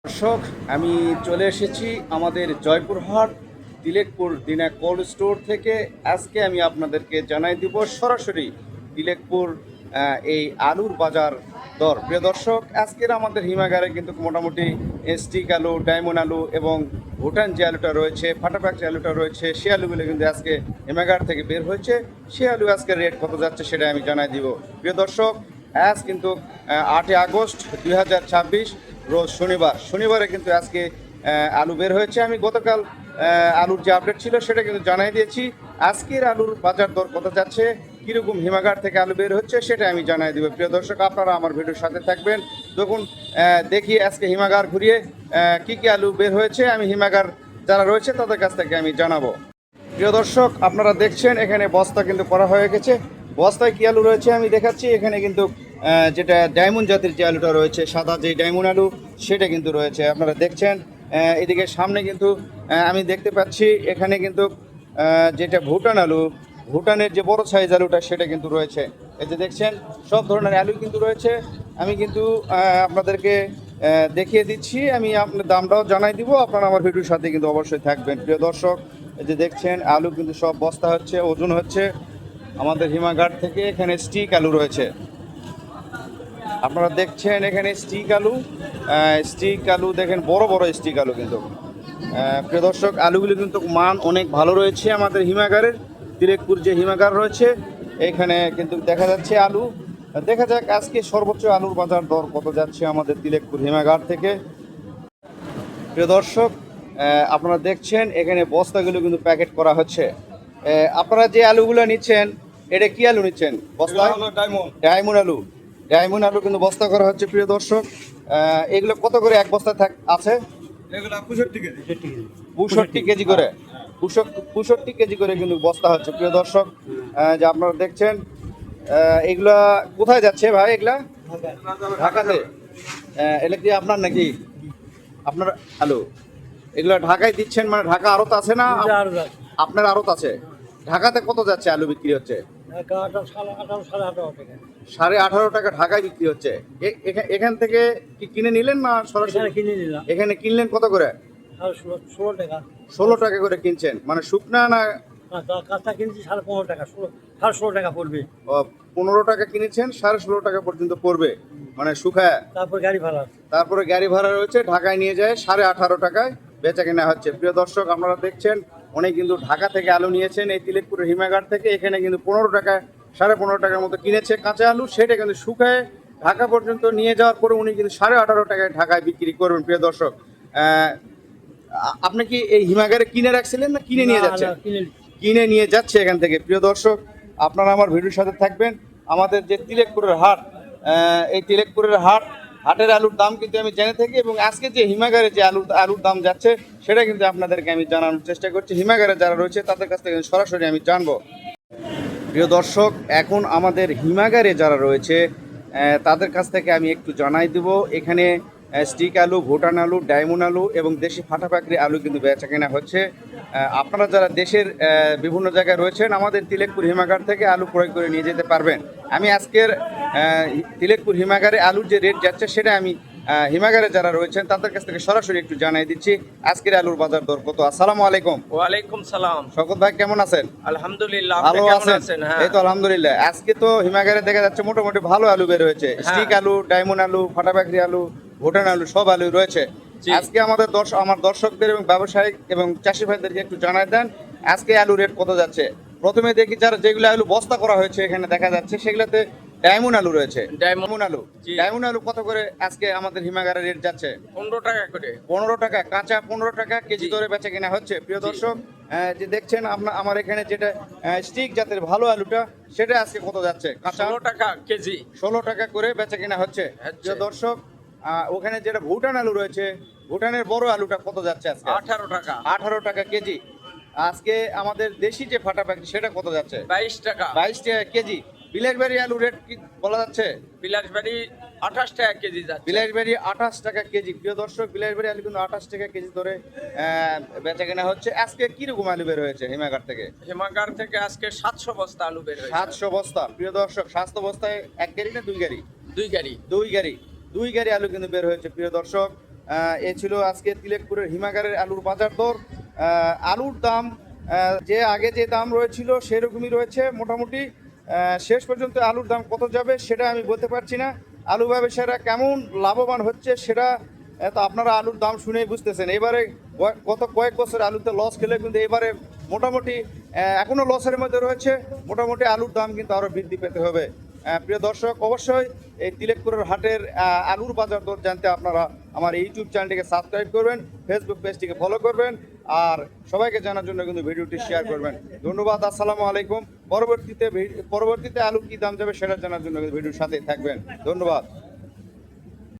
দর্শক, আমি চলে এসেছি আমাদের জয়পুরহাট তিলেকপুর দিনা কোল্ড স্টোর থেকে। আজকে আমি আপনাদেরকে জানাই দিব সরাসরি তিলেকপুর এই আলুর বাজার দর। প্রিয় দর্শক, আজকের আমাদের হিমাগারে কিন্তু মোটামুটি স্টিক আলু, ডায়মন্ড আলু এবং ভুটান যে আলুটা রয়েছে, ফাটাফাক যে আলুটা রয়েছে, সে আলুগুলো কিন্তু আজকে হিমাগার থেকে বের হয়েছে। সে আলু আজকে রেট কত যাচ্ছে সেটা আমি জানাই দিব। প্রিয় দর্শক, আজ কিন্তু 8 আগস্ট 2026 রোজ শনিবারে কিন্তু আজকে আলু বের হয়েছে। আমি গতকাল আলুর যে আপডেট ছিল সেটা কিন্তু জানাই দিয়েছি। আজকের আলুর বাজার দর কত যাচ্ছে, কীরকম হিমাগার থেকে আলু বের হচ্ছে সেটা আমি জানাই দেবো। প্রিয় দর্শক, আপনারা আমার ভিডিওর সাথে থাকবেন। দেখুন, দেখি আজকে হিমাগার ঘুরিয়ে কি কি আলু বের হয়েছে আমি হিমাগার যারা রয়েছে তাদের কাছ থেকে আমি জানাবো। প্রিয় দর্শক, আপনারা দেখছেন এখানে বস্তা কিন্তু করা হয়ে গেছে। বস্তায় কি আলু রয়েছে আমি দেখাচ্ছি। এখানে কিন্তু যেটা ডায়মন্ড জাতের যে আলুটা রয়েছে, সাদা যে ডায়মন্ড আলু, সেটা কিন্তু রয়েছে। আপনারা দেখছেন এদিকে সামনে কিন্তু আমি দেখতে পাচ্ছি এখানে কিন্তু যেটা ভুটান আলু, ভুটানের যে বড় সাইজ আলুটা সেটা কিন্তু রয়েছে। এই যে দেখছেন সব ধরনের আলু কিন্তু রয়েছে। আমি কিন্তু আপনাদেরকে দেখিয়ে দিচ্ছি। আমি আপনার দামটাও জানাই দিব। আপনারা আমার ভিডিওর সাথে কিন্তু অবশ্যই থাকবেন। প্রিয় দর্শক, এই যে দেখছেন আলু কিন্তু সব বস্তা হচ্ছে, ওজন হচ্ছে আমাদের হিমাগার থেকে। এখানে স্টিক আলু রয়েছে, আপনারা দেখছেন এখানে স্টিক আলু দেখেন, বড় বড় স্টিক আলু কিন্তু। প্রিয় দর্শক, আলুগুলি কিন্তু মান অনেক ভালো রয়েছে আমাদের হিমাগারের। তিলেকপুর যে হিমাগার রয়েছে এখানে কিন্তু দেখা যাচ্ছে আলু। দেখা যাক আজকে সর্বোচ্চ আলুর বাজার দর কত যাচ্ছে আমাদের তিলেকপুর হিমাগার থেকে। প্রিয় দর্শক, আপনারা দেখছেন এখানে বস্তাগুলো কিন্তু প্যাকেট করা হচ্ছে। আপনারা যে আলুগুলো নিচ্ছেন, এটা কি আলু নিচ্ছেন? বস্তা ডায়মন্ড আলু কিন্তু বস্তা করা হচ্ছে। প্রিয় দর্শক, এগুলো কত করে এক বস্তা আছে? 65 কেজি করে, 65 কেজি করে কিন্তু বস্তা হচ্ছে। প্রিয় দর্শক, যে আপনারা দেখছেন এগুলা কোথায় যাচ্ছে ভাই? এগুলা ঢাকাতে। এটা কি আপনার নাকি? আপনার আলু এগুলো ঢাকায় দিচ্ছেন, মানে ঢাকা আড়ত আছে না আপনার আড়ত আছে? ঢাকাতে কত যাচ্ছে আলু বিক্রি হচ্ছে? 18.5 টাকা ঢাকায় বিক্রি হচ্ছে। এখান থেকে কি কিনে নিলেন না সরাসরি কিনে নিলাম? এখানে কিনলেন কত করে? 16 টাকা করে কিনছেন, মানে শুকনা না কাঁচা কিনছি? 15.5 টাকা, 16.5 টাকা পড়বে। 15 টাকা কিনেছেন, 16.5 টাকা পর্যন্ত পড়বে, মানে শুকায়। তারপরে গাড়ি ভাড়া রয়েছে, ঢাকায় নিয়ে যায় 18.5 টাকায় বেচা কেনা হচ্ছে। প্রিয় দর্শক, আপনারা দেখছেন অনেক কিন্তু ঢাকা থেকে আলু নিয়েছেন এই তিলেকপুরের হিমাগার থেকে। এখানে কিন্তু 15 টাকা, 15.5 টাকার মতো কিনেছে কাঁচা আলু। সেটা কিন্তু শুকায় ঢাকা পর্যন্ত নিয়ে যাওয়ার পরে উনি কিন্তু 18.5 টাকায় ঢাকায় বিক্রি করবেন। প্রিয় দর্শক, আপনি কি এই হিমাগারে কিনে রাখছিলেন না কিনে নিয়ে যাচ্ছেন? কিনে নিয়ে যাচ্ছে এখান থেকে। প্রিয় দর্শক, আপনারা আমার ভিডিওর সাথে থাকবেন। আমাদের যে তিলেকপুরের হাট, এই তিলেকপুরের হাটের আলুর দাম কিন্তু আমি জেনে থাকি, এবং আজকে যে হিমাগারে যে আলুর দাম যাচ্ছে সেটা কিন্তু আপনাদেরকে আমি জানানোর চেষ্টা করছি। হিমাগারে যারা রয়েছে তাদের কাছ থেকে সরাসরি আমি জানবো। প্রিয় দর্শক, এখন আমাদের হিমাগারে যারা রয়েছে তাদের কাছ থেকে আমি একটু জানাই দেব। এখানে স্টিক আলু, ভুটান আলু, ডায়মন্ড আলু এবং দেশি ফাটাফাকরি আলু কিন্তু বেচা কেনা হচ্ছে। আপনারা যারা দেশের বিভিন্ন জায়গায় রয়েছেন আমাদের তিলেকপুর হিমাগার থেকে আলু ক্রয় করে নিয়ে যেতে পারবেন। আমি আজকের তিলেকপুর হিমাগারে আলুর যে রেট যাচ্ছে সেটা আমি হিমাগারে যারা রয়েছেন তাদের কাছ থেকে সরাসরি একটু জানাই দিচ্ছি আজকের আলুর বাজার দর কত। আসসালামু আলাইকুম। ওয়ালাইকুম সালাম। শওকত ভাই, কেমন আছেন? আলহামদুলিল্লাহ, ভালো আপনি কেমন আছেন? আছেন? এই তো আলহামদুলিল্লাহ। আজকে তো হিমাগারে দেখা যাচ্ছে মোটামুটি ভালো আলু বের হয়েছে। স্টিক আলু, ডায়মন্ড আলু, ফাটাফাকরি আলু, ভুটান আলু, সব আলু রয়েছে। আজকে আমাদের আমার দর্শকদের এবং ব্যবসায়িক এবং চাষি ভাইদেরকে একটু জানাই দেন আজকে আলু রেট কত যাচ্ছে। প্রথমে দেখি যেগুলো আলু বস্তা করা হয়েছে এখানে দেখা যাচ্ছে সেগুলোতে ডায়মন্ড আলু রয়েছে। ডায়মন্ড আলু কত করে আজকে আমাদের হিমাগারে রেট যাচ্ছে? 15 টাকা করে। 15 টাকা কাঁচা, 15 টাকা কেজি ধরে বেচা কেনা হচ্ছে। প্রিয় দর্শক, যে দেখছেন আমার এখানে যেটা স্টিক জাতের ভালো আলুটা সেটা আজকে কত যাচ্ছে? কাঁচা 16 টাকা কেজি, 16 টাকা করে বেচা কেনা হচ্ছে। প্রিয় দর্শক, ওখানে যেটা ভুটান আলু রয়েছে, ভুটানের বড় আলুটা কত যাচ্ছে আজকে? 18 টাকা। 18 টাকা কেজি। আজকে আমাদের দেশি যে ফাটাফাকরি সেটা কত যাচ্ছে? 22 টাকা। 22 টাকা কেজি। বিলাসবাড়ি আলু রেট কি বলা যাচ্ছে? বিলাসবাড়ি 28 টাকা কেজি যাচ্ছে। বিলাসবাড়ি 28 টাকা কেজি। প্রিয় দর্শক, বিলাসবাড়ি আলু কিন্তু 28 টাকা কেজি ধরে বেচা কেনা হচ্ছে। আজকে কিরকম আলু বের হয়েছে হিমাগার থেকে? হিমাগার থেকে আজকে 700 বস্তা আলু বের হয়েছে। 700 বস্তা। প্রিয় দর্শক, 700 বস্তায় এক গাড়ি না দুই গাড়ি? দুই গাড়ি। দুই গাড়ি আলু কিন্তু বের হয়েছে। প্রিয় দর্শক, এ ছিল আজকে তিলেকপুরের হিমাগারের আলুর বাজার দর। আলুর দাম যে আগে যে দাম রয়েছিল সেরকমই রয়েছে মোটামুটি। শেষ পর্যন্ত আলুর দাম কত যাবে সেটা আমি বলতে পারছি না। আলু ব্যবসায়ীরা কেমন লাভবান হচ্ছে সেটা তো আপনারা আলুর দাম শুনেই বুঝতেছেন। এবারে গত কয়েক বছর আলুতে লস খেলে কিন্তু এবারে মোটামুটি এখনও লসের মধ্যে রয়েছে। মোটামুটি আলুর দাম কিন্তু আরও বৃদ্ধি পেতে হবে। প্রিয় দর্শক, অবশ্যই এই তিলেকপুরের হাটের আলুর বাজার দর জানতে আপনারা আমার ইউটিউব চ্যানেলটিকে সাবস্ক্রাইব করবেন, ফেসবুক পেজটিকে ফলো করবেন, আর সবাইকে জানার জন্য কিন্তু ভিডিওটি শেয়ার করবেন। ধন্যবাদ। আসসালামু আলাইকুম। পরবর্তীতে আলুর কী দাম যাবে সেটা জানার জন্য কিন্তু ভিডিওর সাথেই থাকবেন। ধন্যবাদ।